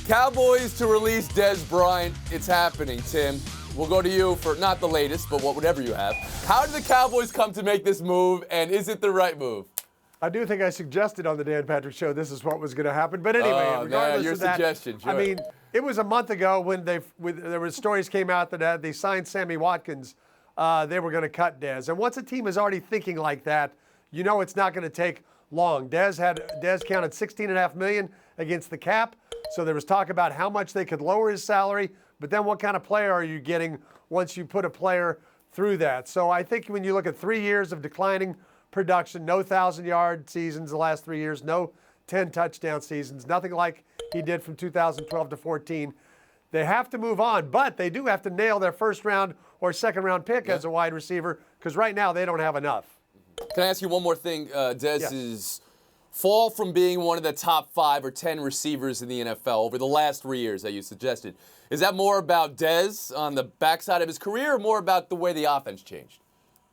Cowboys to release Dez Bryant. It's happening, Tim. We'll go to you for not the latest, but whatever you have. How did the Cowboys come to make this move, and is it the right move? I do think I suggested on the Dan Patrick Show this is what was going to happen. But anyway, regardless your of that, suggestion, sure. I mean, it was a month ago when there were stories came out that they signed Sammy Watkins. They were going to cut Dez. And once a team is already thinking like that, you know it's not going to take long. Dez counted $16.5 million against the cap. So there was talk about how much they could lower his salary. But then what kind of player are you getting once you put a player through that? So I think when you look at 3 years of declining production, no 1,000-yard seasons the last 3 years, no 10-touchdown seasons, nothing like he did from 2012 to 14. They have to move on, but they do have to nail their first-round or second-round pick as a wide receiver because right now they don't have enough. Can I ask you one more thing? Dez's fall from being one of the top 5 or 10 receivers in the NFL over the last 3 years that you suggested. Is that more about Dez on the backside of his career or more about the way the offense changed?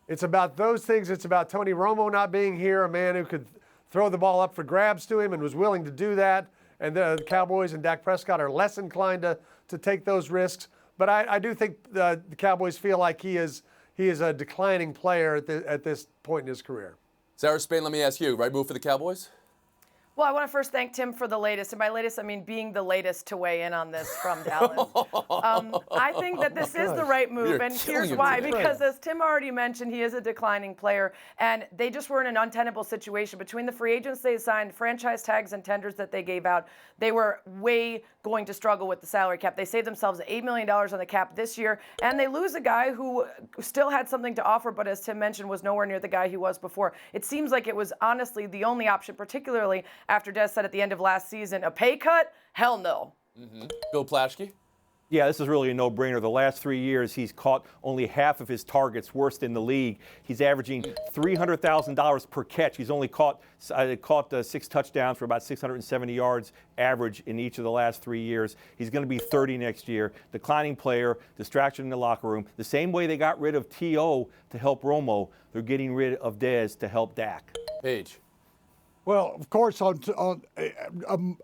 It's about those things. It's about Tony Romo not being here, a man who could throw the ball up for grabs to him and was willing to do that. And the Cowboys and Dak Prescott are less inclined to take those risks. But I do think the Cowboys feel like he is a declining player at this point in his career. Sarah Spain, let me ask you, right move for the Cowboys? Well, I want to first thank Tim for the latest. And by latest, I mean being the latest to weigh in on this from Dallas. I think that this is the right move, and here's why. Because as Tim already mentioned, he is a declining player, and they just were in an untenable situation. Between the free agents they signed, franchise tags and tenders that they gave out, they were way going to struggle with the salary cap. They saved themselves $8 million on the cap this year, and they lose a guy who still had something to offer, but as Tim mentioned, was nowhere near the guy he was before. It seems like it was honestly the only option, particularly after Dez said at the end of last season, a pay cut? Hell no. Bill Plaschke? Yeah, this is really a no-brainer. The last 3 years, he's caught only half of his targets, worst in the league. He's averaging $300,000 per catch. He's only caught 6 touchdowns for about 670 yards average in each of the last 3 years. He's going to be 30 next year. Declining player, distraction in the locker room. The same way they got rid of T.O. to help Romo, they're getting rid of Dez to help Dak. Paige. Well, of course, on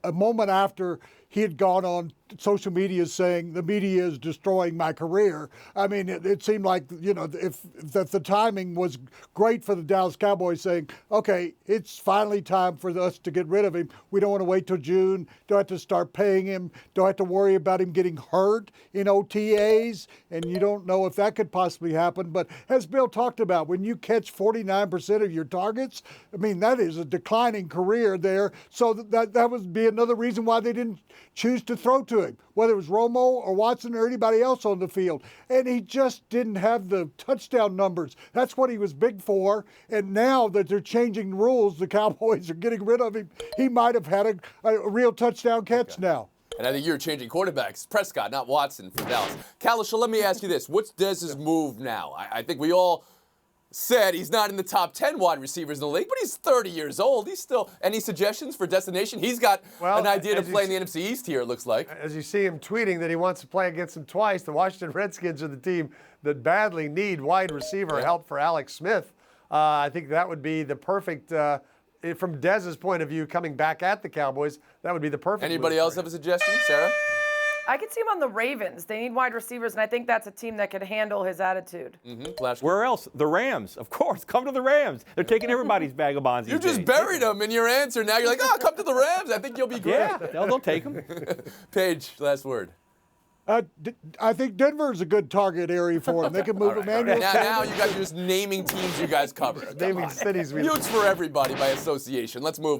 a moment after he had gone on social media saying the media is destroying my career, I mean, it seemed like, you know, if the timing was great for the Dallas Cowboys saying, okay, it's finally time for us to get rid of him. We don't want to wait till June. Don't have to start paying him. Don't have to worry about him getting hurt in OTAs. And you don't know if that could possibly happen. But as Bill talked about, when you catch 49% of your targets, I mean, that is a declining career there. So that would be another reason why they didn't choose to throw to him, whether it was Romo or Watson or anybody else on the field. And he just didn't have the touchdown numbers. That's what he was big for. And now that they're changing rules, the Cowboys are getting rid of him. He might have had a real touchdown catch now. And I think you're changing quarterbacks. Prescott, not Watson for Dallas. Kalisha, let me ask you this. What's Dez's move now? I think we all said he's not in the top 10 wide receivers in the league, but he's 30 years old. He's still. Any suggestions for destination? He's got an idea to play in the NFC East here, it looks like. As you see him tweeting that he wants to play against them twice, the Washington Redskins are the team that badly need wide receiver help for Alex Smith. I think that would be the perfect, from Dez's point of view, coming back at the Cowboys, that would be the perfect. Anybody else have a suggestion? Sarah? I could see him on the Ravens. They need wide receivers, and I think that's a team that could handle his attitude. Where else? The Rams, of course. Come to the Rams. They're taking everybody's vagabonds. You just buried them in your answer. Now you're like, oh, come to the Rams. I think you'll be great. Yeah, they'll take them. Paige, last word. I think Denver's a good target area for him. They can move Emmanuel. Now you guys are just naming teams you guys cover. Naming cities. Huge for everybody by association. Let's move on.